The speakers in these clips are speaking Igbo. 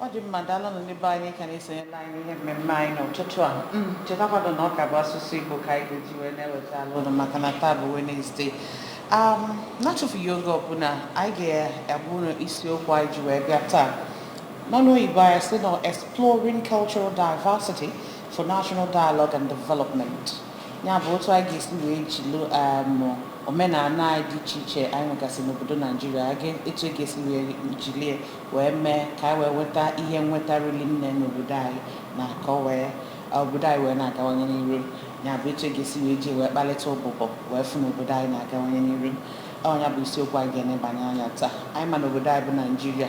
Ọ dị mma daalụ na ndị be anyị ka na-esonyela anyị ihe mmemme anyị n'ụtụtụ a. Chetakwanụ na ọ ka bụ asụsụ Igbo ka anyị ga-eji wee na-eweta alụ ụlọ maka na taa bụ Wednesday. N'atụfughị oge ọbụla anyị ga-abụ ụlọ isiokwu anyị ji wee bịa taa. N'ọnụ Igbo anyị sị na exploring cultural diversity for national dialogue and development. Ya bụ otu anyị ga-esi wee jiri omenala anyị dị iche iche anyị nwegasị n'obodo Naijiria, etu e ga-esi wee jiri wee mee ka anyị wee nweta ihe nweta rili nne n'obodo anyị na ka obodo anyị wee na-agawanye n'iru. Ya bụ etu e ga-esi wee ji wee kpalite ụbụbọ wee fụ n'obodo anyị na-agawanye n'iru. Ya bụ isiokwu anyị ga-enebanye anya taa. Anyị ma n'obodo anyị bụ Naijiria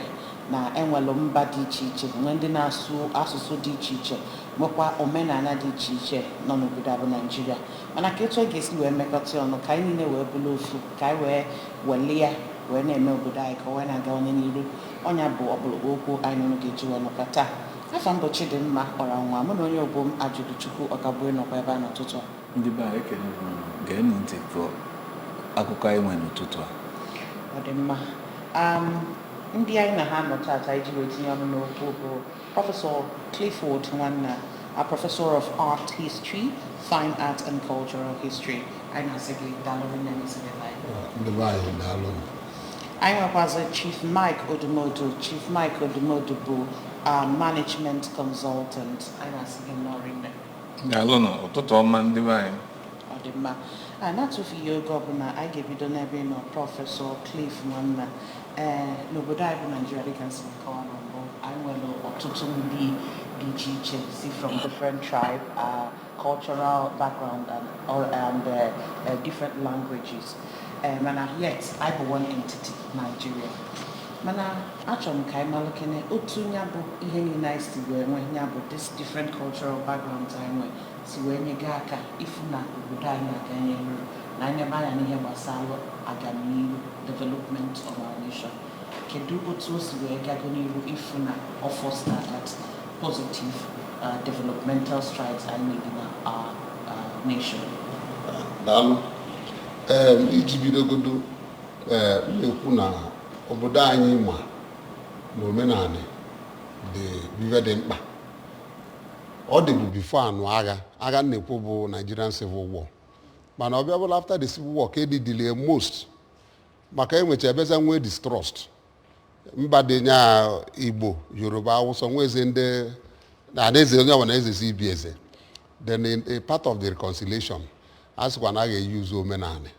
na enwelụ mba dị iche iche, nwee ndị na-asụ asụsụ dị iche iche, nwekwa omenala dị iche iche nọ n'obodo a bụ Naijiria. Mana ka etu a ga-esi wee mekọta ọnụ ka anyị niile wee bụrụ ofu, ka anyị wee welie ya wee na-eme obodo anyị ka ọ wee na-aga onye n'iru. Ọnya bụ ọkpụrụkpụ okwu anyị nụrụ ga-eji wee nọkọ taa. Afọ m bụ Chidimma ọra nwa, mụ na onye ogbo m Ajụlụchukwu Ọkabue nọkwa ebe a n'ụtụtụ a. Ndị be anyị ekele geenụ ntị for akụkọ anyị nwere n'ụtụtụ a. Ọ dị mma. Ndị anyị na ha nọ taata iji wee tinye ọnụ n'okwu bụ Prọfesọ Clifford Nwanna, a Professor of Art History, Fine Art and Cultural History. Anyị na-asị gị daalụ na n'isi gị anyị. Ndị be anyị daalụ. Anyị nwekwazi Chief Mike Odumodu. Chief Mike Odumodu bụ Management Consultant. Anyị na-asị gị nnọọ nne. Daalụ nọ, ụtụtụ ọma ndị be anyị. Ọ dị mma. Na-atụfughị oge ọbụla anyị ga-ebido n'ebe nọ Prọfesọ Cliff Nwanna. N'obodo anyị bụ Nigeria, dịka nsị nkọwa na mbụ, anyị nwere ọtụtụ ndị dị iche iche si from different tribe, cultural background and different languages. Mana yet, anyị bụ one entity, Nigeria. Mana achọrọ m ka anyị malụkene otu ya bụ ihe niile anyị si wee nwe ya bụ this different cultural background anyị nwe si wee nye gị aka ịfụ na obodo anyị na-aga n'ihu na anyị ebe anya n'ihe gbasara agamnihu development of our nation. Kedu otu o si wee gago n'ihu ịfụ na ọ foster that positive developmental strides anyị made in our nation? Daalụ. Iji bidogodo na-ekwu na obodo anyị ma na omenala dị ife dị mkpa. Ọ dịbu bifo anụ agha na-ekwu bụ Nigerian Civil War, mana ọ bịa bụla after the Civil War ka e delay most maka enwecha ebeza nwee distrust. Mba dị nya Igbo, Yoruba, Hausa nwe eze ndị na-eze onye ọbụla eze ibi eze. Then a part of the reconciliation a sịkwa na a ga-eyuzu omenala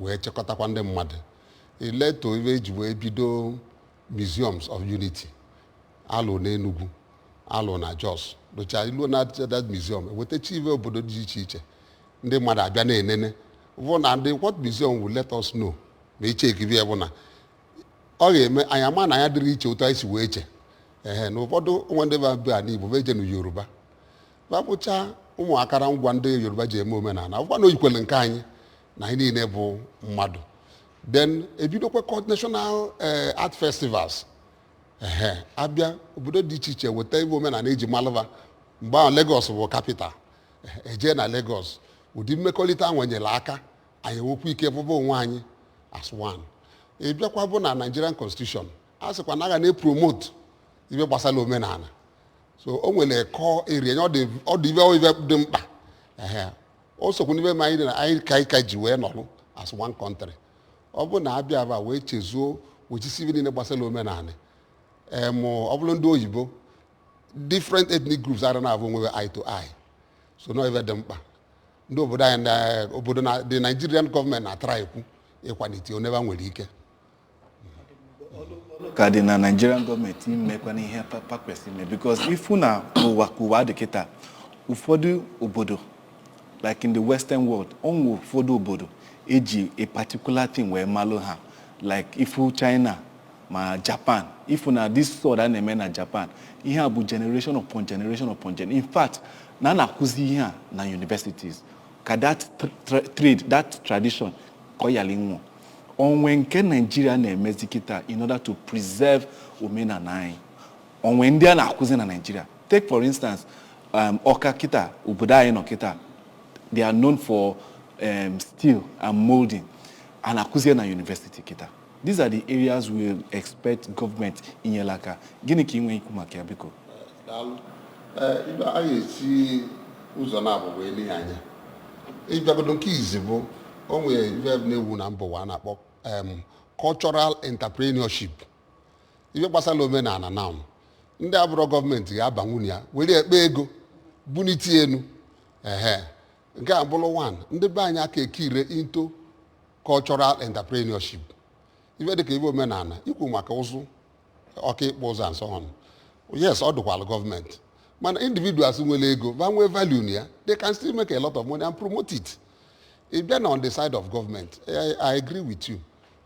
wee chekọtakwa ndị mmadụ. It led to ife eji wee bido museums of unity alụ n'Enugu, alụ na Jos, docha ilu na that museum wetachi ife obodo dị iche iche ndị mmadụ abịa na-enene bụ na ndị what museum will let us know ma icheki bịa bụ na ọ ga-eme anyị ama na ya dịrị iche ụtọ anyị si wee che na ụfọdụ nwa ndị ba n'Igbo beje na Yoruba babụcha ụmụ akara ngwa ndị Yoruba ji eme omenala ọkwa na oyikwele nke anyị na anyị niile bụ mmadụ. Then ebidokwa national art festivals abịa obodo dị iche iche weta ibe omenala eji malụva. Mgbe ahụ Lagos bụ capital, eje na Lagos ụdị mmekọrịta nwenyere aka anyị nwekwa ike bụba onwe anyị as one. Ịbịakwa bụ na Nigerian Constitution a sịkwa na aga na-epromote ibe gbasara omenala, so o nwere kọ eri ọ dị ibe dị mkpa o sokwu n'ibe ma anyị ka ji wee nọrụ as one country. Ọ bụ na abịa aba wee chezuo wechisi ibe niile gbasara omenala ọ bụrụ ndị oyibo different ethnic groups ara na-abụ onwe eye to eye, so no ibe dị mkpa. Ndị obodo anyị obodo na the Nigerian government na-atara ekwu ịkwalite onebe nwere ike ka dị na Nigerian gọọmenti imekwa n'ihe papa kwesịrị ime because ifu na ụwa dị kịta ụfọdụ obodo like in the western world onwe ụfọdụ obodo eji a particular thing wee malụ ha like ifu China ma Japan. Ifu na this sort a na-eme na Japan ihe a bụ generation upon generation upon generation. In fact na na-akụzi ihe a na universities ka that trade that tradition ka ọ yala nwụọ. Onwe nke Nigeria na-emezi kịta in order to preserve omenala anyị. Onwe ndị a na-akụzi na Nigeria. Take for instance Ọka kịta obodo anyị nọ kịta, they are known for steel and molding, and akụzie na university kịta. These are the areas we expect government in Yelaka. Gini ki inwe ikwu maka ya biko. Daalụ. Ibe anyị esi ụzọ na-abụ wee lee anya. Ịbịagodo nke izi bụ o nwere ibe na-ewu na mba ụwa na-akpọ cultural entrepreneurship. Ibe gbasara omenala na ndị abụrọ gọọmenti ga-abanwu ya were ekpe ego buniti enu nke a bụrụ one ndị be anyị aka ekire into cultural entrepreneurship. Ibe dịka ibe omenala ikwu maka ụzụ ọka ịkpụ ụzọ and so on. Yes, ọ dịkwala gọọmenti mana individuals nwere ego ba nwee value na ya they can still make a lot of money and promote it. If they're on the side of government, I agree with you.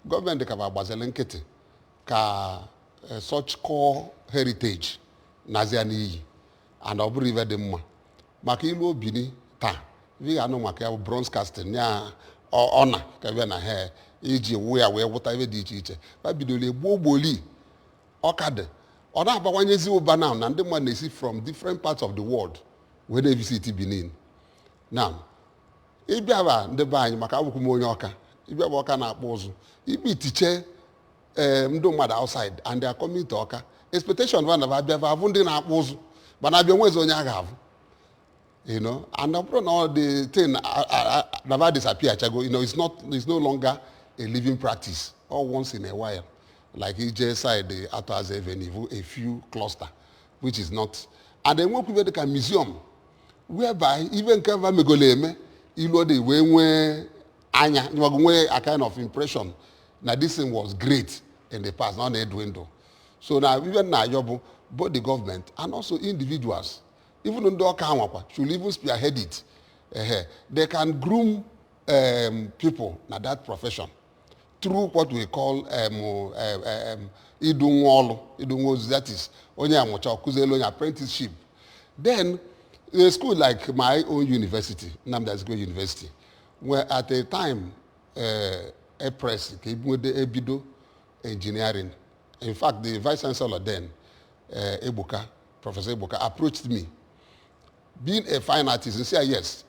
Government ka gbazele nkịtị ka such core heritage nazia n'iyi and ọ bụrụ ibe dị mma maka ilu obini taa vi anụ maka ya bronze casting ya ọna ka bịa na ha iji wụ ya wee wụta ebe dị iche iche ba bidoro egbuo gboli ọkadị ọ na-abawanyezi ụba now na ndị mmadụ na-esi from different parts of the world wee na-evisit Benin. Now ịbịaba ndị be anyị maka abụkwụ m onye ọka ịbịaba ọka na-akpụ ụzụ ibe itiche ndị mmadụ outside and they are coming to ọka expectation va na abịa avụ ndị na-akpụ ụzụ mana abịa nwezi onye a ga-avụ and ọ bụrụ na the thing never disappear chago it's no longer a living practice all once in a while like ije side the Atwaza Avenue a few cluster which is not and then when people like museum whereby even kava megole eme ilu dey wee nwee anya nwee a kind of impression na this thing was great in the past not a dwindle. So now even now both the government and also individuals even ndị ọka anwakwa should even spearhead it. They can groom people na that profession through what we call idu nwa ọlụ, that is onye amụcha ọkụzielu onye apprenticeship. Then a school like my own university, Anambra University, where at a time a press ebido engineering. In fact, the vice chancellor then, Professor Ebuka, approached me. Being a fine artist, he said yes.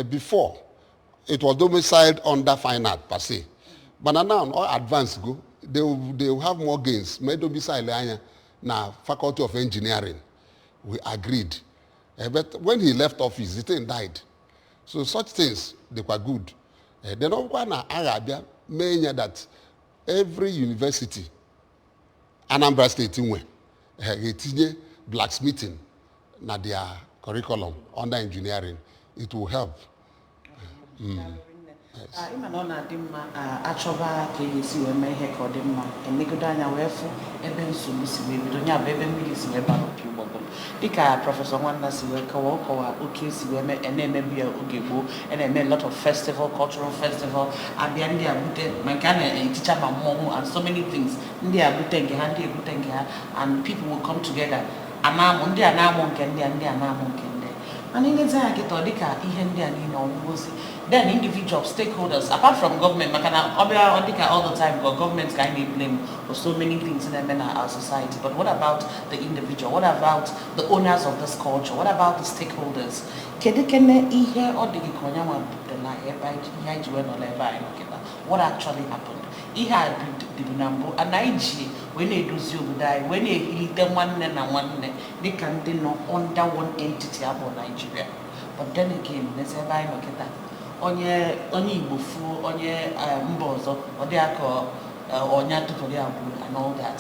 Before, it was domiciled under fine art per se. But now, all advanced go, they will have more gains. May domicile now Faculty of Engineering. We agreed. But when he left office, the thing died. So such things, they were good. Then Arabia mean that every university, Anambra State, tinye blacksmithing na their curriculum under engineering. It will help. Ima na ọ na-adị mma achọba ka esi wee mee ihe ka ọ dị mma enegodo anya wee fụ ebe nsogbu si wee bido nya bụ ebe mmiri si wee bara opi ụgbọgụrụ dịka prọfesọ Nwanna si wee kọwa oke esi wee na-emebi ya oge gboo na-eme lot of festival, cultural festival abịa ndị a bute ma nke a na-eticha ma mmọnwụ and so many things ndị a bute nke ha ndị ebute nke ha and people will come together ana-amụ ndị a na-amụ nke ndị a na-amụ nke ndị mana ilezi anya kịta dịka ihe ndị a niile ọgwụgwọzi then individual stakeholders apart from government makana all the time government kind of blame for so many things in our society, but what about the individual? What about the owners of this culture? What about the stakeholders? What actually happened? When they do when they eat them one they can do under one entity about Nigeria. But then again, let's say by onye Igbo fu onye mba ọzọ ọ dị aka onye atụtụrụ ya bụ and all that.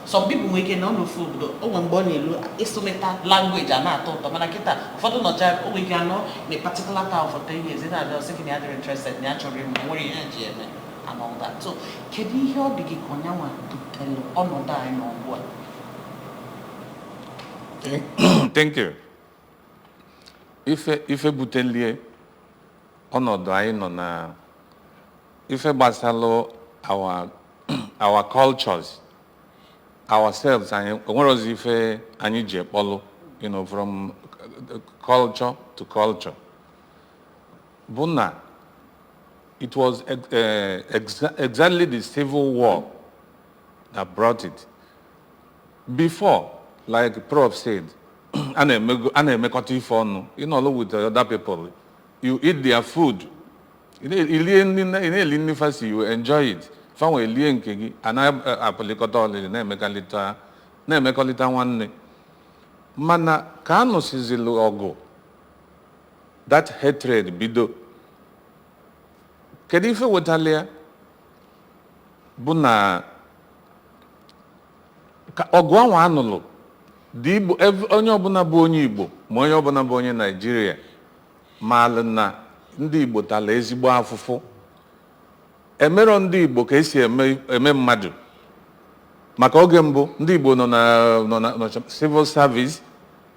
Some people nweke na no food onwe mgbe ọ na-elu isometa language a na-atọ ụtọ mana kịta ụfọdụ nọcha onwe ike anọ na particular town for 10 years ị na-adị ọsị na adịrị interested na ya chọrọ ịmụ nwere ihe ji eme and all that. So kedu ihe ọ dị gị ka onye nwa butere ọnọdụ anyị n'ọgbụ a? Thank you. Ife butelie ọnọdụ anyị nọ na ife gbasara our cultures ourselves anyị onwere ozi ife anyị ji ekpọlụ from culture to culture bụ na it was exactly the civil war that brought it. Before, like Prof said, a na-emekọta ife ọnụ along with the other people. You eat their food. You enjoy it. fanwe elie nke gị apụlikọta ọlịlị na-emekọlịta nwanne mana ka a nụsizili ọgụ that hatred bido kedu ife wetala ya bụ na ka ọgụ ahụ anụlụ dị Igbo onye ọbụla bụ onye Igbo ma onye ọbụla bụ onye Naijiria maalụ na ndị Igbo tala ezigbo afụfụ emero ndị Igbo ka esi eme mmadụ maka oge mbụ ndị Igbo nọ na civil service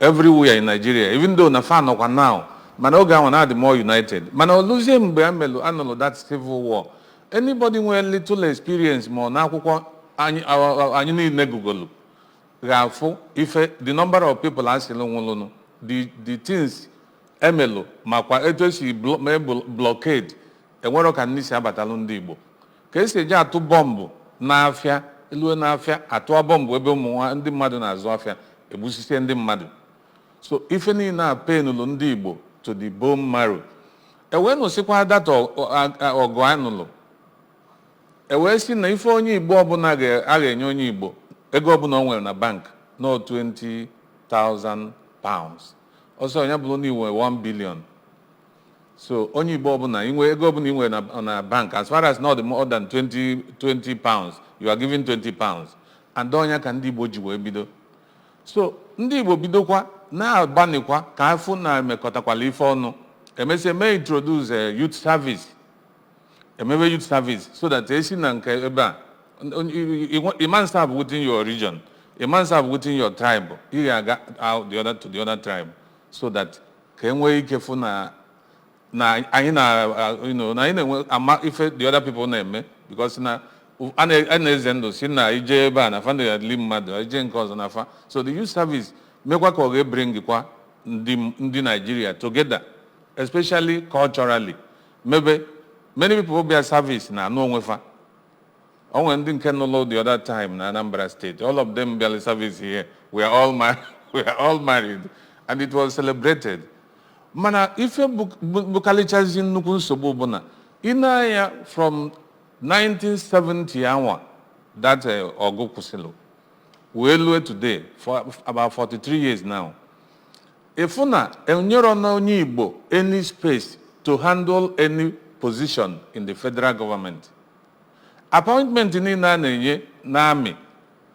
everywhere in Nigeria even though na fa nọkwa now mana oge ahụ na-adị more united mana oluzie mgbe anụlụ that civil war anybody nwere little experience ma na akwụkwọ anyị niile gugolu ga-afụ ife the number of people asịlị nwụlụnụ the things emelu makwa etu esi mee blockade enwero ka ndị si abatalụ ndị Igbo ka esi eji atụ bọmbụ n'afịa elu n'afịa atụọ bọmbụ ebe ndị mmadụ na-azụ afịa egbusisie ndị mmadụ so ife niile a penụlụ ndị Igbo to the bone marrow ewee nụsịkwa data ọgụ anụlụ ewee si na ife onye Igbo ọbụla a ga-enye onye Igbo ego ọbụla o nwere na bank no 20,000 pounds ọsọ onye bụrụ na inwe 1 billion so onye Igbo ọbụla inwe ego ọbụla inwe na bank as far as not more than 20 pounds you are giving 20 pounds and onye ka ndị Igbo ji wee bido so ndị Igbo bidokwa na-agbanikwa ka afụ na-emekọtakwala ife ọnụ emesịa mee introduce youth service emebe youth service so that esi na nke ebe a you must serve within your region you must serve within your tribe ị ga-aga out to the other tribe so that ka enwee ike fụ na anyị na-enwe ama ife the other people na-eme because na a na-eze ndụ si na ije ebe a na fa ndị mmadụ ije nke ọzọ na fa so the youth service mekwa ka ọ ga-ebring kwa ndị Nigeria together especially culturally maybe many people bịa service na anụ onwe fa onwe ndị nke nụlụ the other time na Anambra State all of them bịa service here we are all married and it was celebrated mana ife bukalichazi nnukwu nsogbu bụ na ịna-anya from 1970 anwa that ọgụ kwụsịlụ wee lue today for about 43 years now ifu na enyero na onye Igbo any space to handle any position in the federal government appointment niile a na-enye n'amị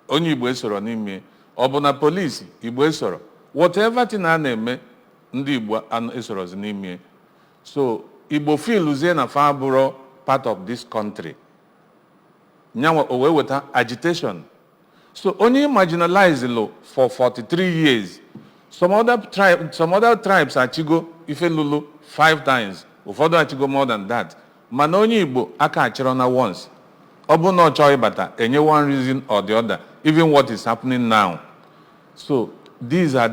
onye Igbo esoro n'ime ọ bụ na polisi Igbo esoro whatever thing a na-eme ndị Igbo esorozi n'ime so Igbo feeluzie na fa bụrụ part of this country nyanwa o wee weta agitation so onye marginalized lo for 43 years some other tribes achigo ife lulu 5 times ụfọdụ achigo more than that mana onye Igbo aka achịrọ na once ọ bụ na ọ chọọ ịbata enye one reason or the other even what is happening now so these are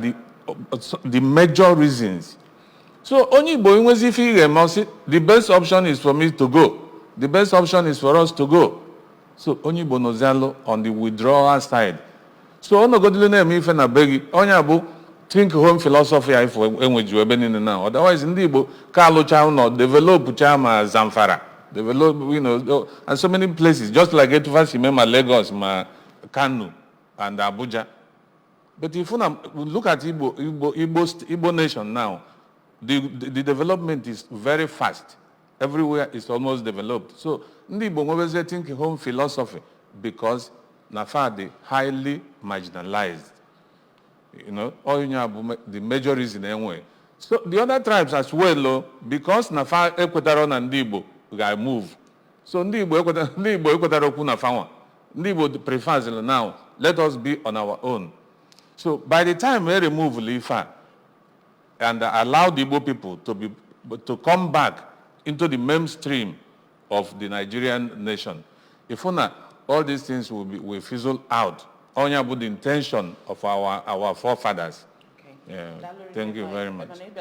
the major reasons so onye Igbo inwezi ife ị ga-eme ọsị the best option is for me to go the best option is for us to go so onye Igbo nozialụ on the withdrawal side so ọnọgodile na-eme ife na be gị onye abụ think home philosophy ya ifo enweju ebe niile na otherwise ndị Igbo ka alụcha ụlọ develop cha ma Zamfara develop and so many places just like etufasi ma Lagos ma Kano and Abuja but if you look at Igbo nation now the development is very fast everywhere is almost developed so ndị Igbo nwebeze think home philosophy because na fa dị highly marginalized the major reason anyway so the other tribes as well because na fa ekwetara na ndị Igbo ga move so ndị Igbo ekwetara okwu na fa ndị Igbo prefers now let us be on our own so by the time we remove Lifa and allow the Igbo people to come back into the mainstream of the Nigerian nation if all these things will fizzle out only about the intention of our forefathers. Okay. Yeah. Thank you very much. But then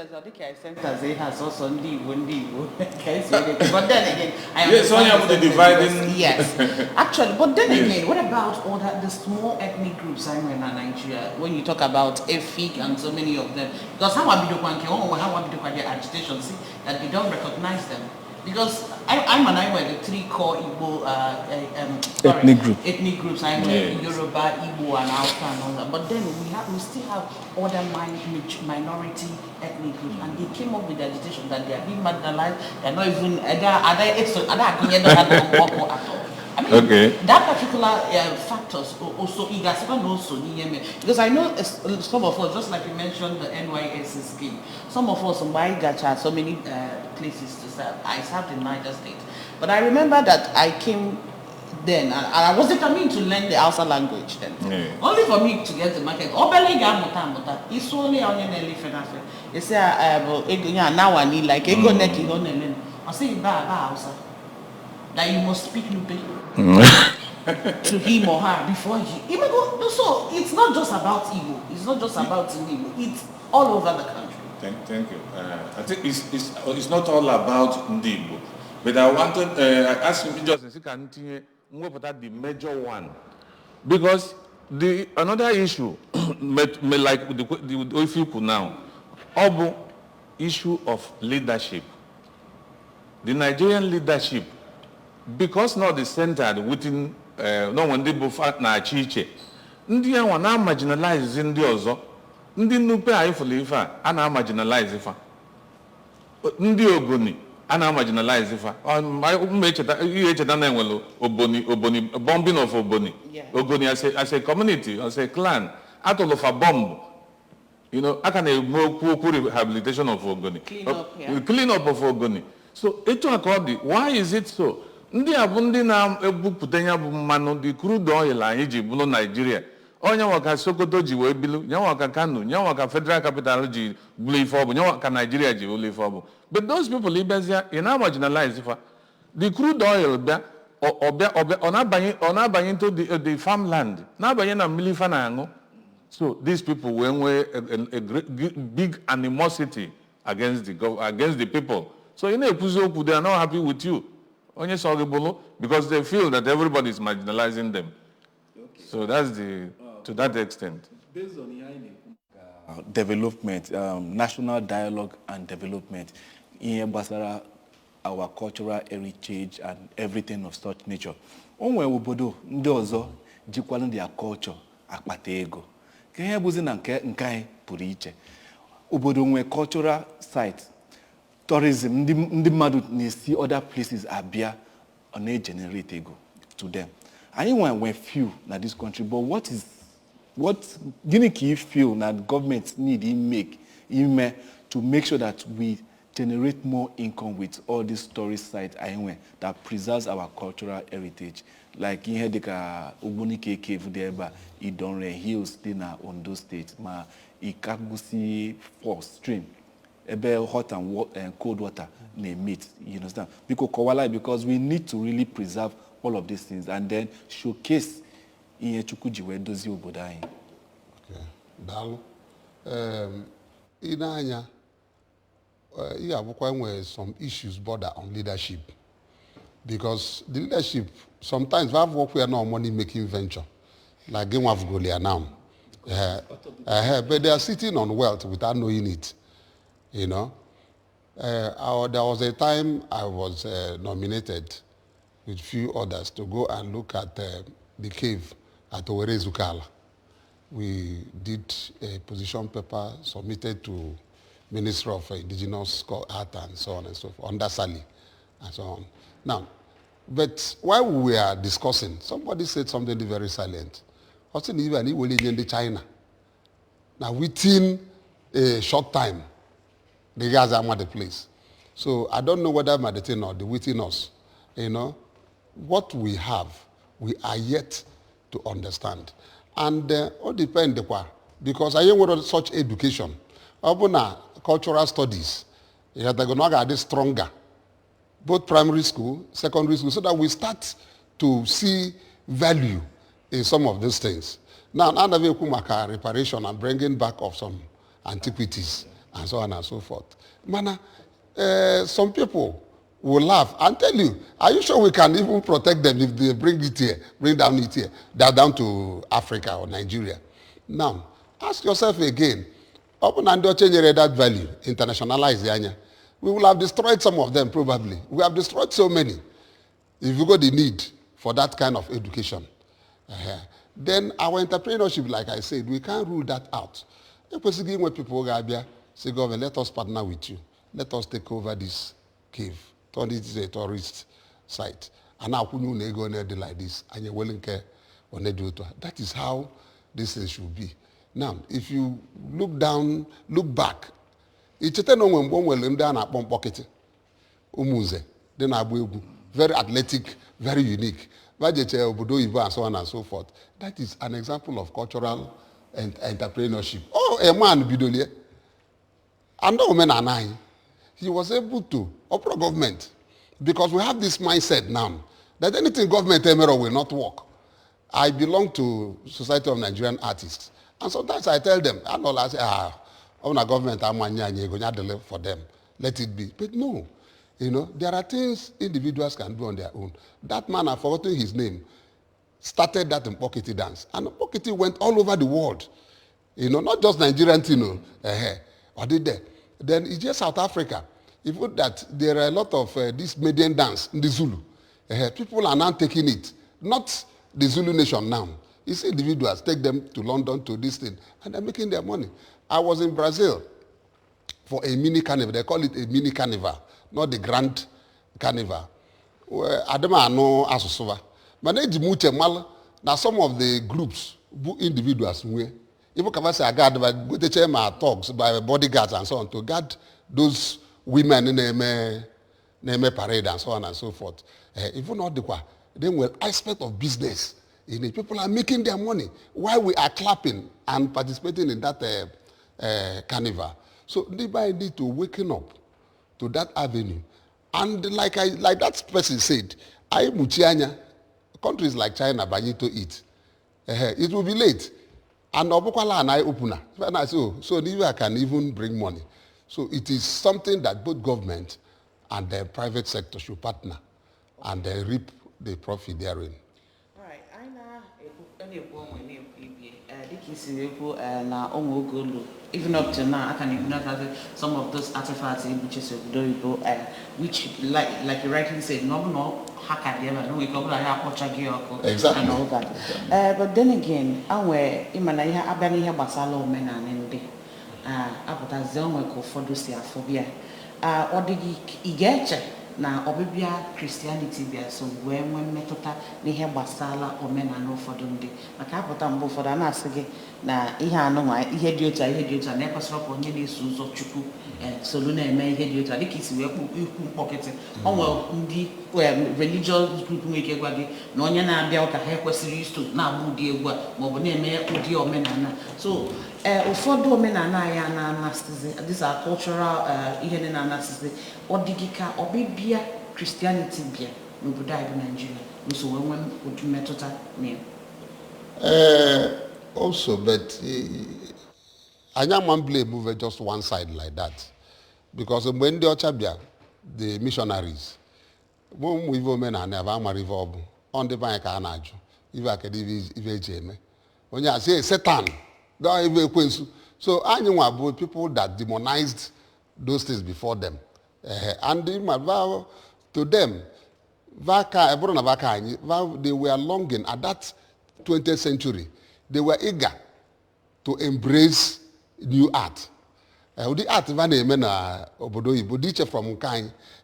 again, yes, only about the dividing. Yes, actually, but then again, what about all the small ethnic groups in Nigeria? When you talk about Efik and so many of them, because how agitation, see that they don't recognize them. Because I'm and I were the three core Igbo ethnic groups. I were Yoruba, Igbo, and Hausa and all that. But then we still have other minority ethnic groups, and they came up with the agitation that they are being marginalized. They're not even at all. I mean, that particular factors also because I know some of us, just like you mentioned, the NYS scheme. Some of us, so many places to serve. I served in Niger State, but I remember that I came then, and I was determined to learn the Hausa language then. Only for me to get the market. It's only on your elephant. You say, now I need like ego neki honelen. I say, Hausa. That you must speak Nupe to him or her before you. So it's not just about Igbo. It's not just about Igbo. It's all over the country. Thank you. I think it's not all about Igbo, but I wanted I asked him just to continue the major one, because the another issue, like the if you could now, issue of leadership. The Nigerian leadership. Because not the centered within no one did before na chiche. Ndi ya wana marginalize ndi ozo. Ndi nupe aifuli ifa ana marginalize ifa. Ndi ogoni ana marginalize ifa. Umecheta na enwelo oboni bombing of oboni. Ogoni as a community, as a clan, out of a bomb. You know, I can rehabilitation of ogoni. Clean up of ogoni. So why is it so? Ndị abundi na ebupụtanya bụ mmanụ the crude oil anyị ji bụrụ Nigeria. Onye waka Sokoto ji wee bilu, nya waka Kano, nya waka Federal Capital ji bụrụ ife ọbụ, nya waka Nigeria ji bụrụ ife ọbụ. But those people ibezia in marginalize ifa. The crude oil bịa ọ na-abanye into the farmland, na-abanye na mmiri ife na-aṅụ. So these people wee nwee a big animosity against the people. So you know, they are not happy with you. Only soluble because they feel that everybody is marginalizing them. Okay. So that's to that extent. Based on development, national dialogue and development, in Basara, our cultural heritage and everything of such nature. Onwe obodo ndị ọzọ jikwala their culture akpata ego. Ka ihe bụzi na nke pụrụ iche. Obodo nwe cultural site. Tourism, ndị mmadụ na-esi other places abịa on a generate ego to them. Anyone we few na this country, but what gini ka you feel that government need to make sure that we generate more income with all these tourist sites that preserves our cultural heritage, like in Hedeka Ogbonike Cave there, Idonre Hills, na Ondo State, ma Ikagusi Force Stream. Hot and cold water may meet, you understand? Because we need to really preserve all of these things and then showcase in Chukujiwe dozi obodai. Okay. Dalu. Inanya, where some issues border on leadership. Because the leadership, sometimes we have work we are not money making venture, like Game of Golia now. But they are sitting on wealth without knowing it. You know, there was a time I was nominated with few others to go and look at the cave at Owerri Zukala. We did a position paper submitted to Ministry of Indigenous Art and so on and so forth, under Sally and so on. Now, but while we were discussing, somebody said something very silent. I was even in China. Now, within a short time, the guys are at the place. So I don't know whether Maditin or the within us, you know, what we have, we are yet to understand. And all depends, because I want such education. Open cultural studies, they're going to get stronger. Both primary school, secondary school, so that we start to see value in some of these things. Now, reparation and bringing back of some antiquities, and so on and so forth. Man, some people will laugh and tell you, are you sure we can even protect them if they bring it here, bring down it here, down to Africa or Nigeria? Now, ask yourself again, open and change that value, internationalize the anya. we will have destroyed some of them probably. We have destroyed so many. If you got the need for that kind of education. Then our entrepreneurship, like I said, we can't rule that out. Especially when people say, government, let us partner with you. Let us take over this cave. Turn it into a tourist site. And now we go like this, and you're willing to on that is how this thing should be. Now, if you look back, it's a very athletic, very unique. And so on and so forth. That is an example of cultural entrepreneurship. Oh, a man, Bidolier. And no man and I, he was able to operate government. Because we have this mindset now that anything government will not work. I belong to Society of Nigerian Artists. And sometimes I tell them, I say, on a government, I'm going to for them. Let it be. But no. There are things individuals can do on their own. That man, I've forgotten his name, started that in Pockety dance. And Pockety went all over the world. Not just Nigerian, or did they? Then it's just South Africa. Even that there are a lot of this Median dance in the Zulu. People are now taking it. Not the Zulu nation now. It's individuals. Take them to London to this thing. And they're making their money. I was in Brazil for a mini carnival. They call it a mini carnival, not the grand carnival. Adama no asosova. But now some of the groups, individuals, even can say I guard by the chairman talks by bodyguards and so on to guard those women in the parade and so on and so forth. Even not the then well aspect of business. People are making their money while we are clapping and participating in that carnival. So they need to waken up to that avenue. And like that person said, countries like China, need to eat. It will be late. And Obukwala and I opener. So Nigeria can even bring money. So it is something that both government and the private sector should partner and reap the profit therein. Right. I know even up to now, I can ignore some of those artifacts which is which like you rightly said, no exactly. And all that. But then again, our Imana Abani Basalo men and Abotazon for phobia. Or did he get na obibia Christianity bia so when metota ne he basala o mena no fodunde maka apota mbo foda na asege na ihe anu ma ihe diota na ekosoro ko nye na esuzo chuku solu na eme ihe diota dikisi we ikwu mkpokete onwe ndi religious group nweke gwa gi na onye na abia ka ha kwesiri isto na agbu di egwu ma obo na eme udi omenana so ụfọdụ omenala ya na anasize these are cultural ihe na anasize odigika obibia Christianity bia n'obodo anyị bụ Nigeria nso wenwe otu metụta na also but anya man blame move just one side like that because when the Ochabia the missionaries when we omenala na aba amara ive obu on the bank ka anaju ive akedi ive ejeme onye say Satan. So people that demonized those things before them. And to them, they were longing at that 20th century. They were eager to embrace new art. The art from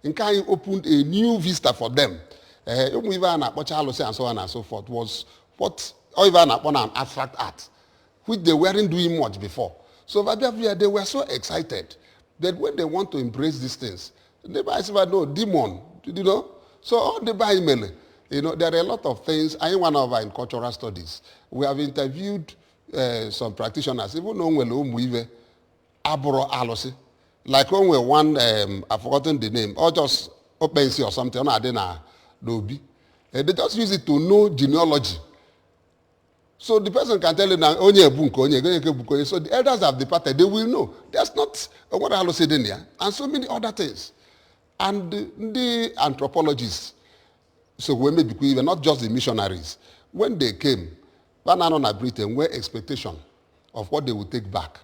Nkai opened a new vista for them. And so on and so forth was what even upon an abstract art, which they weren't doing much before. So they were so excited that when they want to embrace these things, they say, no, demon, So all the Bible, there are a lot of things. I am one of our in cultural studies. We have interviewed some practitioners, even though we Aboro Alosi, like when we one, I've forgotten the name, or just Opensi or something, they just use it to know genealogy. So the person can tell you now, so the elders have departed, they will know. There's not what I said in here, and so many other things. And the anthropologists, so when maybe even not just the missionaries, when they came, Banana Britain were expectation of what they would take back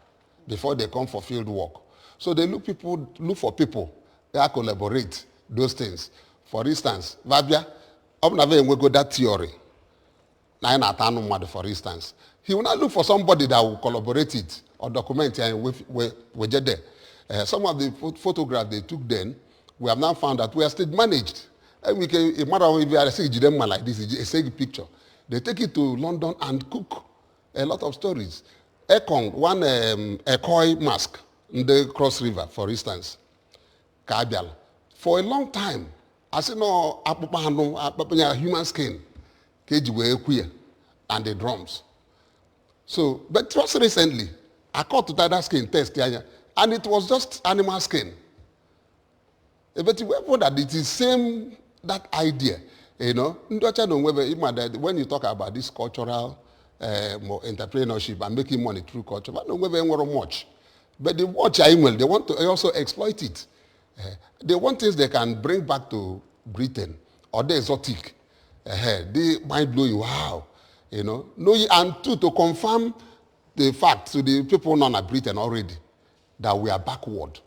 before they come for field work. So they look for people collaborate those things. For instance, Vabia, we go that theory. For instance, he will not look for somebody that will collaborate it or document it and we get there. Some of the photographs they took then, we have now found that we are state managed. And we can, a matter of if you are saying like this, it's a picture. They take it to London and cook a lot of stories. Ekong, one Ekoi mask in the Cross River, for instance, Kabial. For a long time, I said, no, human skin, and the drums. So, but just recently, I caught to that skin test, and it was just animal skin. But that it is same, that idea, when you talk about this cultural entrepreneurship and making money through culture, I don't know much. But they watch they want to also exploit it. They want things they can bring back to Britain or the exotic. They mind blowing, wow. And two, to confirm the fact to the people known at Britain already that we are backward.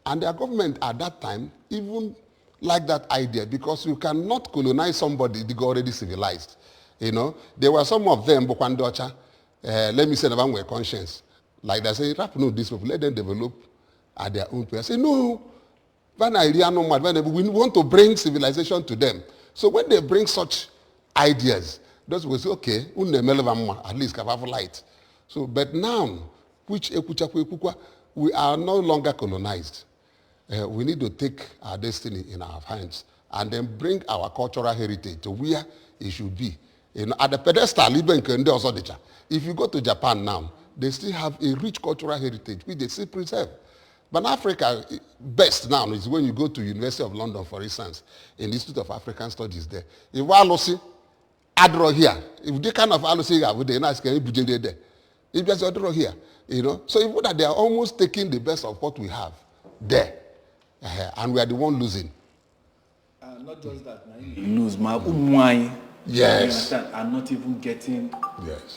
And their government at that time even liked that idea because you cannot colonize somebody they got already civilized. There were some of them, Bokwandocha, let me say about my conscience. Like they say, no, these people, let them develop at their own pace. I say, no, we want to bring civilization to them. So when they bring such ideas, those will say, okay, at least have light. So, but now, we are no longer colonized. We need to take our destiny in our hands and then bring our cultural heritage to where it should be. At the pedestal, if you go to Japan now, they still have a rich cultural heritage which they still preserve. But Africa, best now is when you go to University of London, for instance, in the Institute of African Studies there. If Walosi, Adro here, if they kind of Alosi here, would they not can you there? If there's Adro here, So even that they are almost taking the best of what we have there. And we are the one losing. Not just that, you lose my yes. Are not even getting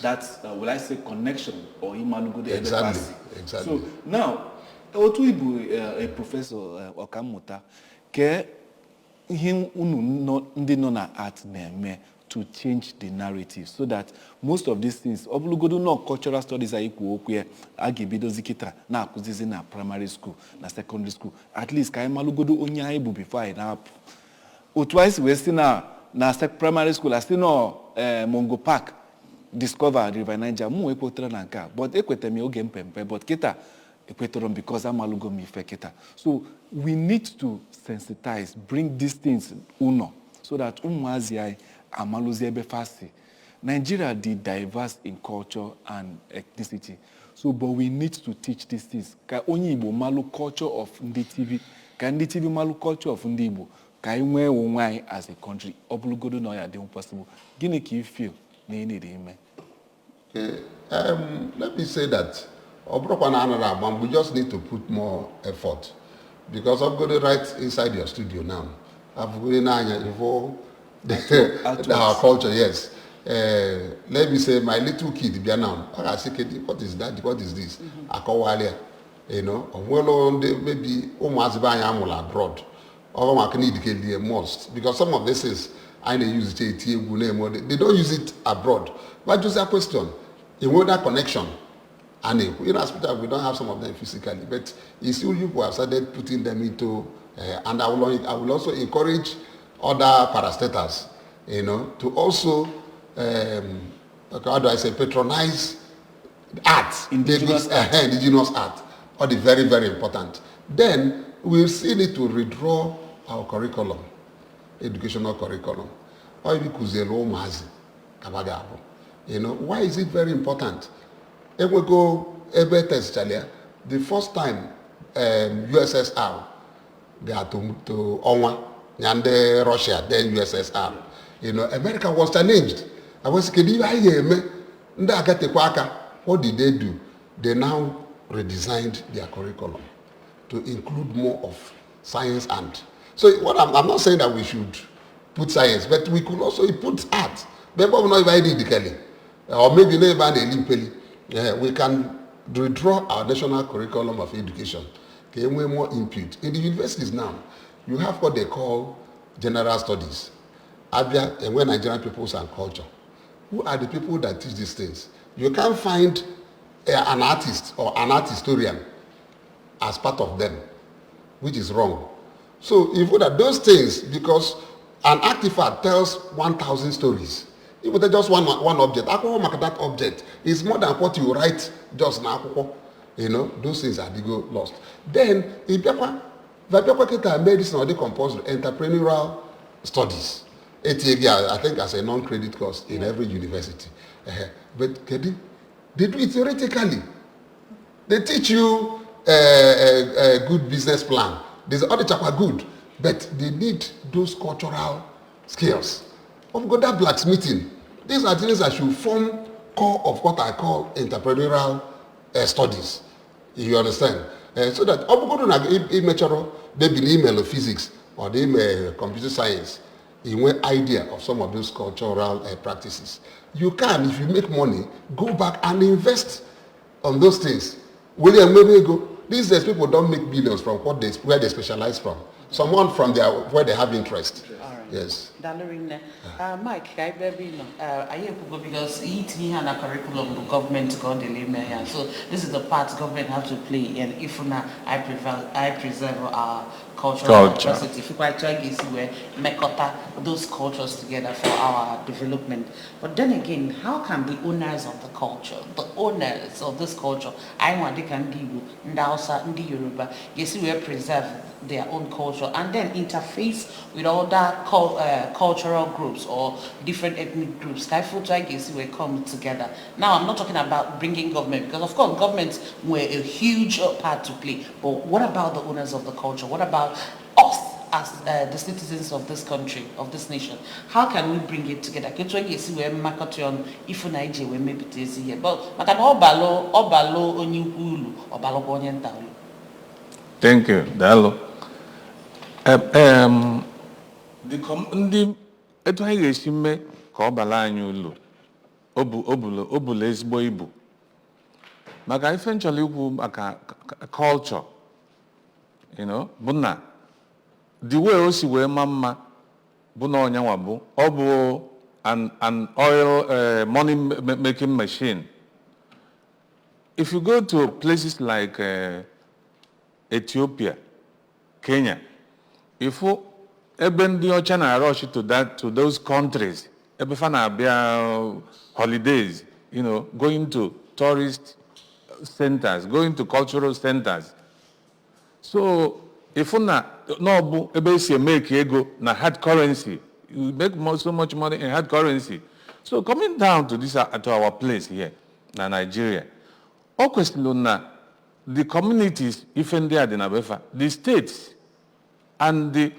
that, will I say, connection or imalugo the exactly. So now, a professor Okamuta, ke him ndi no na art na to change the narrative so that most of these things, oblugodo no cultural studies are equal okwe agibido zikita na akuzizi na primary school na secondary school. At least kai malugodo onya ebu before I na twice we still na primary school I still no Mongo Park discover River Niger mu ekwotra na nka but ekwete mi oge mpempe but kita ekwetorom because amalugo mi fe kita. So we need to sensitize, bring these things uno so that umwazi amaluzi fast. Nigeria is diverse in culture and ethnicity. So, but we need to teach these things. Ka onye Igbo malu culture of Ndi TV. Ka Ndi TV malu culture of Ndi Igbo. Ka inwe onwe as a country. Oblugodo no ya dey impossible. Gini ki you feel na need ime? Let me say that we just need to put more effort because I'm going to write inside your studio now. I've been our culture, yes. Let me say, my little kid, I say, what is that? What is this? Well, maybe abroad. Or I can need most because some of this is I use it. They don't use it abroad. But just a question, that connection. And in hospital, we don't have some of them physically, but you see, people have started putting them into, and I will also encourage other parastatals, to also, how do I say, patronize art, indigenous art, or the very, very important. Then we'll still need to redraw our curriculum, educational curriculum. Why is it very important? If we go the first time USSR got to Onwa, and Russia, then USSR, America was challenged. I was saying, what did they do? They now redesigned their curriculum to include more of science and. So what I'm not saying that we should put science, but we could also put art. Or maybe never we can redraw our national curriculum of education, can we more input. In the universities now, you have what they call general studies, Abia and when Nigerian peoples and culture. Who are the people that teach these things? You can't find an artist or an art historian as part of them, which is wrong. So if that those things, because an artifact tells 1,000 stories, if it's just one object, that object is more than what you write just now. You know, those things are go lost. Then, if you medicine or the compulsory entrepreneurial studies, I think as a non-credit course in every university. But they do it theoretically. They teach you a good business plan. There's other chapter good, but they need those cultural skills. Of course, that blacksmithing. These are things that should form core of what I call entrepreneurial studies. You understand? So that they be email physics or the computer science, in one idea of some of those cultural practices. You can, if you make money, go back and invest on those things. William, maybe go. These days, people don't make billions from where they specialize from. Someone from where they have interest. All right. Yes. Mike, I because it had a curriculum the government got the so this is the part government have to play, and if I preserve our cultural diversity. If I try to see where mekota those cultures together for our development. But then again, how can the owners of the culture, the owners of this culture, I want they can give you Ndausa, Ndi Yoruba, you see where preserve their own culture and then interface with other cultural groups or different ethnic groups. Will come together. Now, I'm not talking about bringing government, because of course governments were a huge part to play. But what about the owners of the culture? What about us as the citizens of this country, of this nation? How can we bring it together? But thank you, Dalo. Ndị etu anyị ga-esi mee ka ọ bala anyị ụlọ obula ezigbo ibu maka ife nchọrọ ikwu maka culture, you know, bụ na the way o si wee ma mma bụ na ọnyanwa bụ ọ bụ an oil money making machine. If you go to places like Ethiopia, Kenya, if ebe ndị ọcha na-rush to those countries, ebe fa na-abịa holidays, you know, going to tourist centers, going to cultural centers. So if na no ebe si make ego na hard currency, you make so much money in hard currency. So coming down to this to our place here, na Nigeria, o kwesịrị na the communities, if ndị a dị na befa, the states and the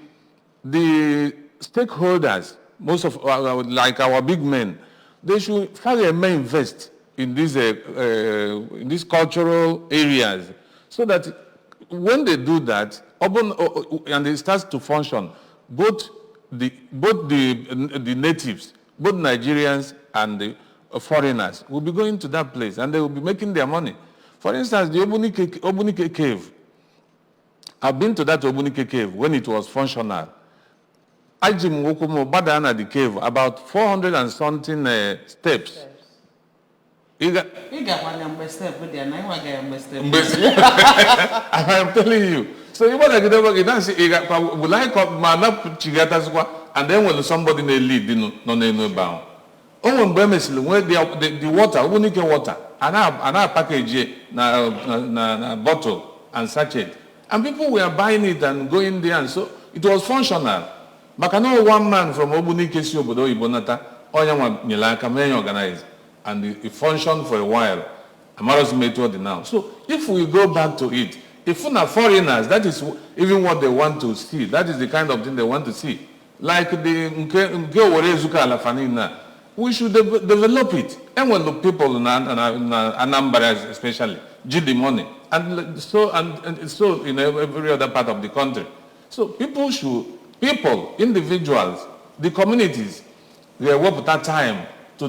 stakeholders, most of like our big men, they should may invest in these cultural areas, so that when they do that, and it starts to function, both the natives, both Nigerians and the foreigners will be going to that place, and they will be making their money. For instance, the Obunike cave. I've been to that Obunike cave when it was functional. Ajim Wokumo Badana the cave, about 400 and something steps. You got one step, but they're not one step. I'm telling you. So you want to get over it, will I come Manap Chigataswa, and then when somebody may lead, no bound. Oh, when Bremesil, where the water, Obunike water, and our package, na bottle and sachet. And people were buying it and going there, and so it was functional. But I know one man from Obunike Siobodo Ibonata, Oyama Milaka, may organize, and it functioned for a while. Amaros method now. So if we go back to it, if we are foreigners, that is even what they want to see. That is the kind of thing they want to see. Like the Nkeorezuka Alafanina, we should develop it. And when the people in Anambra especially give the money, and so in every other part of the country. So people, individuals, the communities, they work at that time to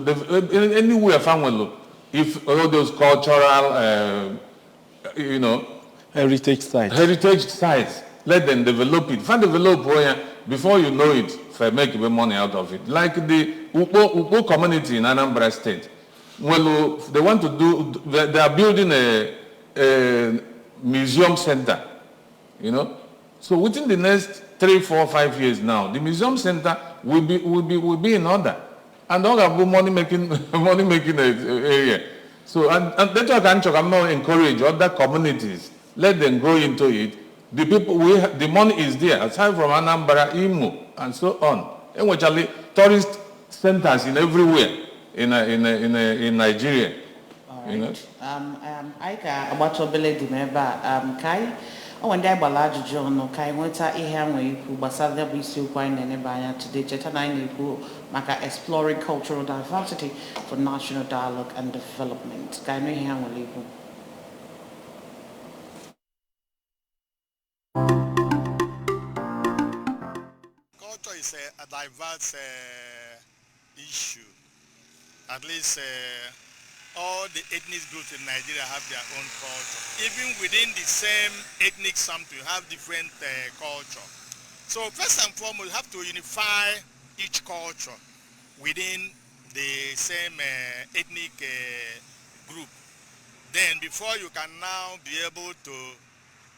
anywhere family. If all those cultural, Heritage sites. Heritage sites. Let them develop it. If I develop before you know it, if I make money out of it. Like the Ukpo community in Anambra State. Well, they want to do, they are building a museum center, you know. So within the next 3, 4, 5 years now, the museum center will be in order. And all about money making area. So and that's why I'm not encourage other communities. Let them grow into it. The people the money is there, aside from Anambra, Imo, and so on. And which are tourist centers in everywhere in Nigeria. All right. You know? I can about to believe the member. Kai, when they balaj John, Kai went to Ihanwe, who Basada we still quite anybody today, Chetanine, who maka exploring cultural diversity for national dialogue and development. Kai no Ihanwe. Culture is a diverse issue. At least all the ethnic groups in Nigeria have their own culture. Even within the same ethnic something, you have different culture. So first and foremost, you have to unify each culture within the same ethnic group. Then before you can now be able to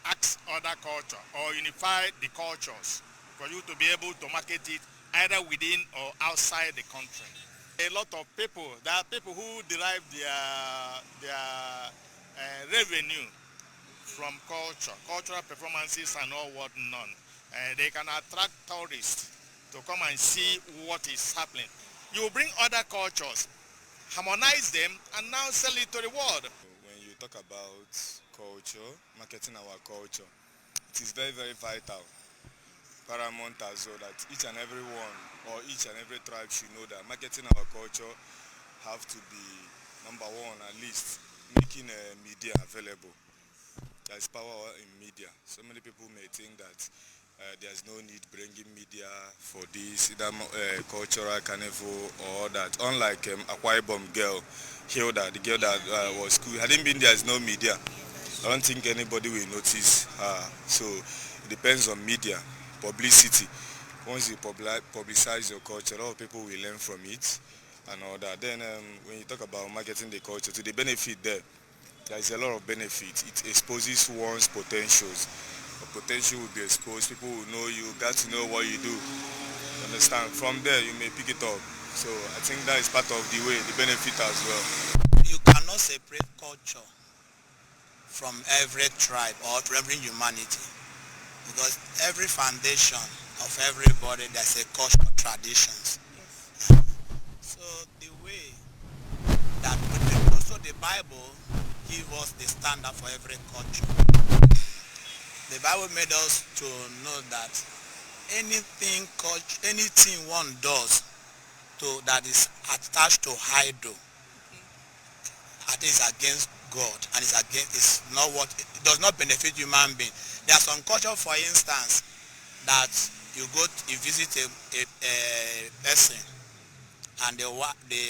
ask other culture or unify the cultures for you to be able to market it either within or outside the country. A lot of people, there are people who derive their revenue from culture, cultural performances and all whatnot. They can attract tourists to come and see what is happening. You bring other cultures, harmonize them, and now sell it to the world. When you talk about culture, marketing our culture, it is very, very vital, paramount as well, that each and every one or each and every tribe should know that marketing our culture have to be number one, at least making media available. There is power in media. So many people may think that there's no need bringing media for this, either cultural carnival or that. Unlike Akwa Ibom girl, Hilda, the girl that was cool, hadn't been there's no media. I don't think anybody will notice her. So it depends on media, publicity. Once you publicize your culture, a lot of people will learn from it and all that. Then when you talk about marketing the culture, to the benefit there is a lot of benefit. It exposes one's potentials. The potential will be exposed. People will know you, got to know what you do. You understand? From there, you may pick it up. So I think that is part of the way, the benefit as well. You cannot separate culture from every tribe or from every humanity, because every foundation of everybody, there's a cultural traditions. Yes. So the way that also the Bible give us the standard for every culture. The Bible made us to know that anything one does that is attached to idol, I think is against God, and it's not what it does not benefit human being. There are some culture, for instance, that you visit a person, and the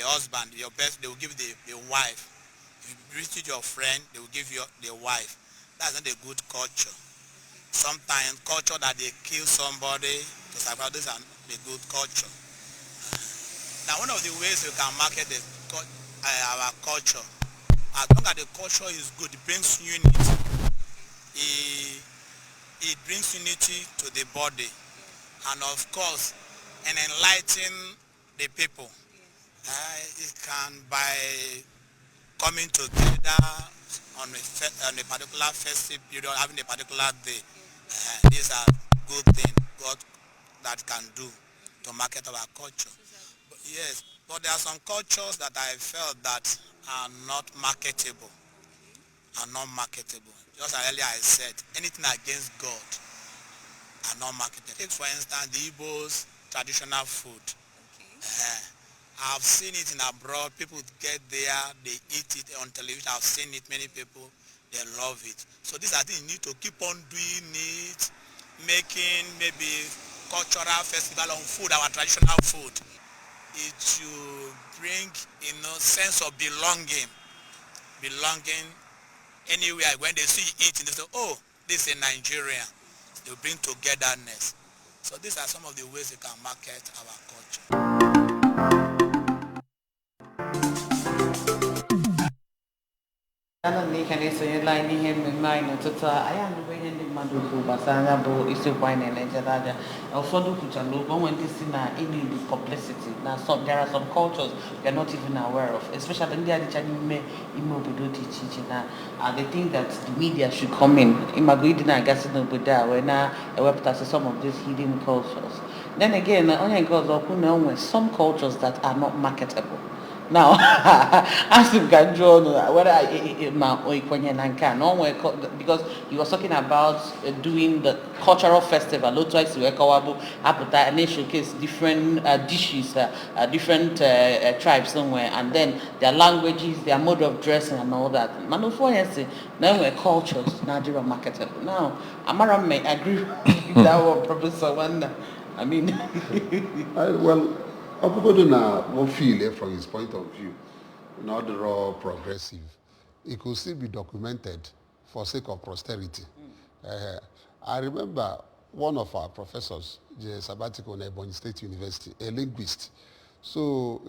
husband, your best, they will give the wife. If you visit your friend, they will give you the wife. That's not a good culture. Sometimes culture that they kill somebody to survive, these are the good culture. Now one of the ways we can market our culture, as long as the culture is good, it brings unity. It brings unity to the body, and of course, and enlighten the people. It can by coming together on a particular festive period, having a particular day. These are good things God that can do to market our culture. But yes, but there are some cultures that I felt that are not marketable. Just as earlier I said, anything against God are not marketable. Take for instance the Igbo's traditional food. I've seen it in abroad. People get there, they eat it on television. I've seen it. Many people, they love it. So these are things you need to keep on doing it, making maybe cultural festival on food, our traditional food. It should bring, sense of belonging anywhere, when they see you eating, they say, oh, this is a Nigerian. They bring togetherness. So these are some of the ways we can market our culture. Ana ni kan esonye line ihe mmemme anyị n'ụtụtụ a anyị anụgo ihe ndị mmadụ kwuru gbasara anya bụ isiokwu anyị na-eneje anya ụfọdụ kwuchara okwu onwe ndị si na need publicity na there are some cultures we are not even aware of, especially ndị adịcha n'ime ime obodo dị iche iche na they think that the media should come in ịmago ịdị na-agasị n'obodo a wee na-ewepụtasị some of these hidden cultures. Then again onye nke ọzọ kwu na onwe some cultures that are not marketable. Now, ask him can join whether because he was talking about doing the cultural festival. Twice we and showcase different dishes, different tribes somewhere, and then their languages, their mode of dressing, and all that. Now we're cultures, now they're marketable. Now, Amara may agree with that one, Professor Wanda. I mean, well. Everybody now will feel it from his point of view, not raw progressive. It could still be documented for sake of posterity. I remember one of our professors, the sabbatical in Ebonyi State University, a linguist. So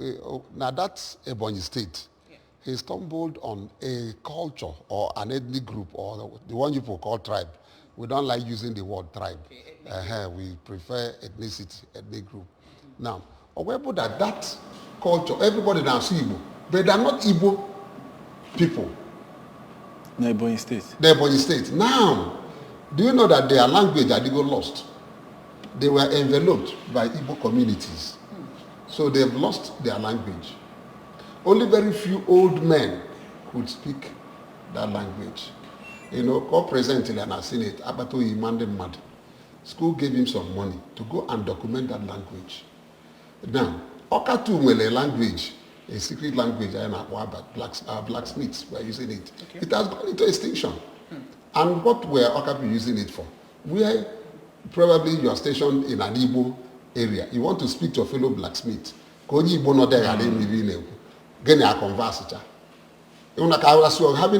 now that's Ebonyi State. Yeah. He stumbled on a culture or an ethnic group or the one people call tribe. We don't like using the word tribe. Okay, we prefer ethnicity, ethnic group. Mm-hmm. Now, however, that culture, everybody now see Igbo, but they are not Igbo people. The Ebonyi State. The Ebonyi State. Now, do you know that their language had got lost? They were enveloped by Igbo communities. So they've lost their language. Only very few old men could speak that language. You know, co-presently, and I've seen it, Abato Imande School gave him some money to go and document that language. Now, Okatu Wele language, a secret language, blacksmiths were using it. Okay. It has gone into extinction. And what were Okapi using it for? Where probably you are stationed in an Igbo area. You want to speak to a fellow blacksmith. Having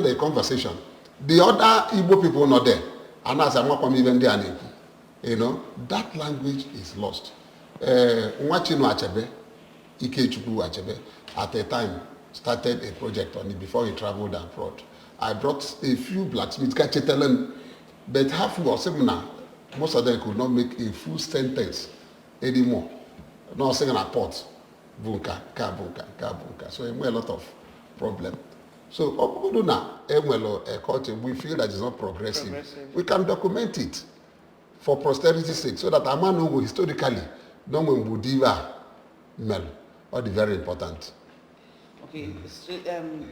the conversation. The other Igbo people not there. And as I'm even there, you know, that language is lost. Nwachino Achebe, Ikechukwu Achebe, at a time started a project on it before he traveled abroad. I brought a few blacksmiths, but half of them, most of them could not make a full sentence anymore. Not saying a pot, bunka, ka bunka, ka bunka. So it made a lot of problem. So we feel that it's not progressive. We can document it for posterity's sake, so that a man who historically no one would mel or the very important. Okay, so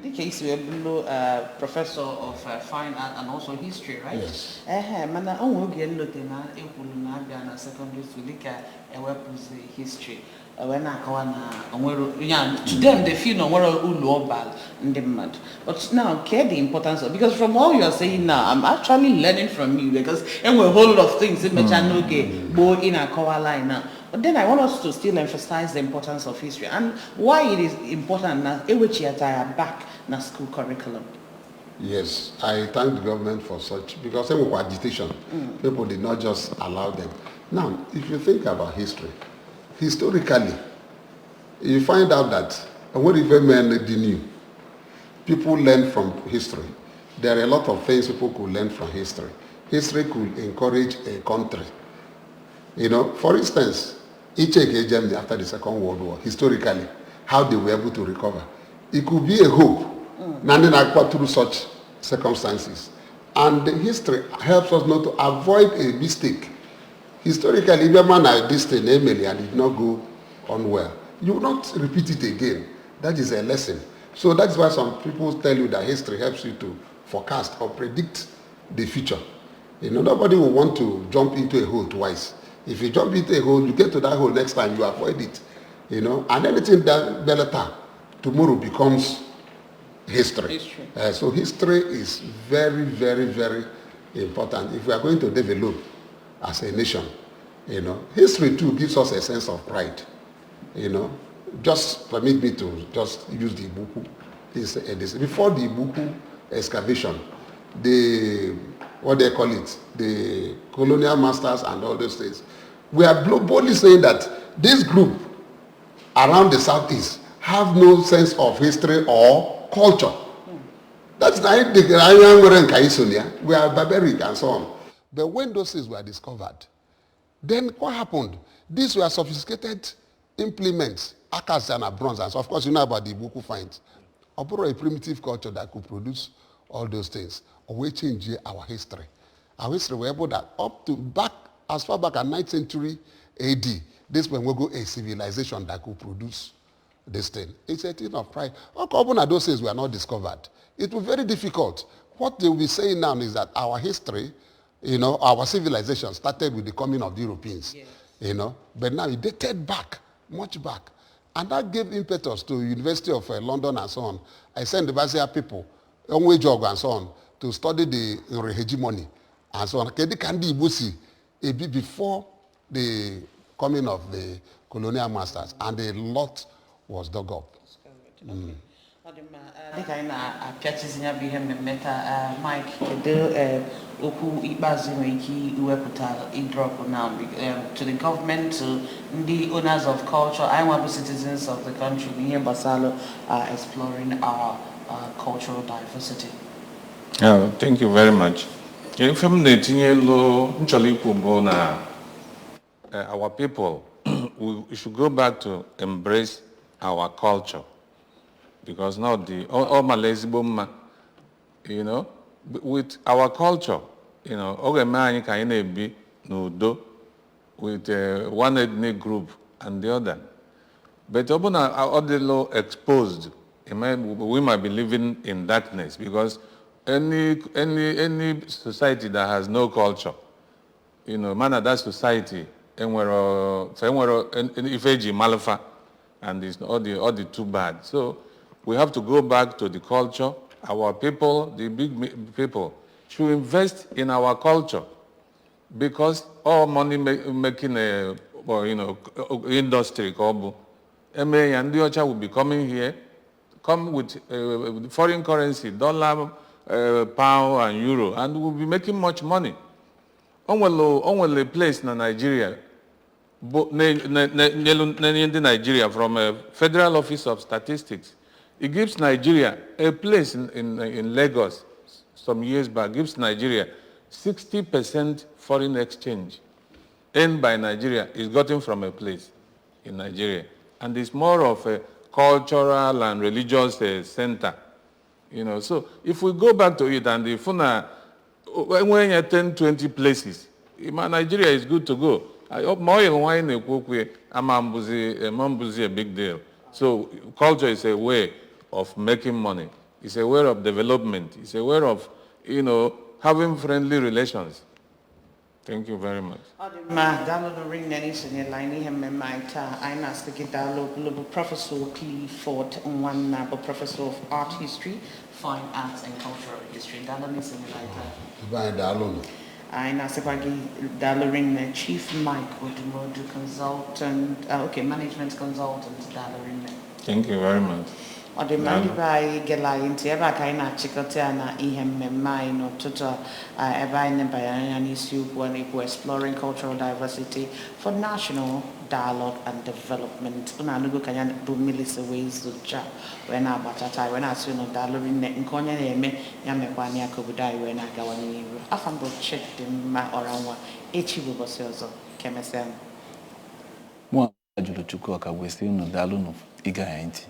the case we have professor of fine art and also history, right? Yes. Mana on we get na na secondary school history. When I to them they feel no bad. But now care the importance of, because from all you are saying now, I'm actually learning from you, because and we a whole lot of things in in a line now. But then I want us to still emphasize the importance of history and why it is important now back na school curriculum. Yes, I thank the government for such, because they were agitation. People did not just allow them. Now, if you think about history, historically, you find out that what if men knew, people learn from history. There are a lot of things people could learn from history. History could encourage a country. You know, for instance, Germany after the Second World War, historically, how they were able to recover. It could be a hope, through such circumstances. And the history helps us not to avoid a mistake. Historically, if a man like this thing, Emily, and did not go on well, you will not repeat it again. That is a lesson. So that's why some people tell you that history helps you to forecast or predict the future. You know, nobody will want to jump into a hole twice. If you jump into a hole, you get to that hole next time, you avoid it. You know, and anything that better tomorrow becomes history. So history is very, very, very important. If we are going to develop as a nation, you know, history too gives us a sense of pride. You know, just permit me to just use the Ibuku. Before the Ibuku excavation, the, what they call it, the colonial masters and all those things. We are boldly saying that this group around the southeast have no sense of history or culture. That's not the we are barbaric and so on. But when those things were discovered, then what happened? These were sophisticated implements, akasana, bronze, and so of course you know about the Ibuku finds. Or a primitive culture that could produce all those things. Or we change our history. Our history, we're able that up to back, as far back as 9th century AD, this when we go a civilization that could produce this thing. It's a thing of pride. How those things were not discovered? It was very difficult. What they will be saying now is that our history, our civilization started with the coming of the Europeans, but now it dated back, much back. And that gave impetus to University of London and so on. I sent the Basia people, Onwe and so on, to study the hegemony and so on. Before the coming of the colonial masters, and a lot was dug up. Mike, to the government, to the owners of culture, I want the citizens of the country here in Basalo are exploring our cultural diversity. Thank you very much. Our people, we should go back to embrace our culture, because now all Malaysia, with our culture, with one ethnic group and the other. But although exposed, we might be living in darkness, because any society that has no culture, man, that society, and it's all the too bad. So we have to go back to the culture. Our people, the big people, should invest in our culture, because all money making industry, and the Ocha will be coming here, come with foreign currency, dollar, pound, and euro, and we'll be making much money. On a place in Nigeria, Nigeria from a Federal Office of Statistics, it gives Nigeria a place in Lagos some years back, gives Nigeria 60% foreign exchange earned by Nigeria is gotten from a place in Nigeria. And it's more of a cultural and religious center. So if we go back to it, and if when you attend 20 places, Nigeria is good to go. A big deal. So culture is a way of making money. It's a way of development. It's a way of, having friendly relations. Thank you very much. Professor Clifford Nwanna, Professor of Art History, Fine Arts and Cultural History. I'm Dalorin, Chief Mike Odumodu Consultant, Management Consultant, Dalorin. Thank you very much. By Gela into Ebakaina Chicotiana, Mine, Tutor, Ebine Bayanian issue when it was exploring cultural diversity for national dialogue and development. Unanugu Kanyan do Melissa ways to chat when I batata, when I soon of Dalorin in Konya, Yamewania Kobudai, when I go on. I found the check in my oranwa, Echibu Boselzo, Kemesem. One, Juluchuka, we still know Dalun of Igainti.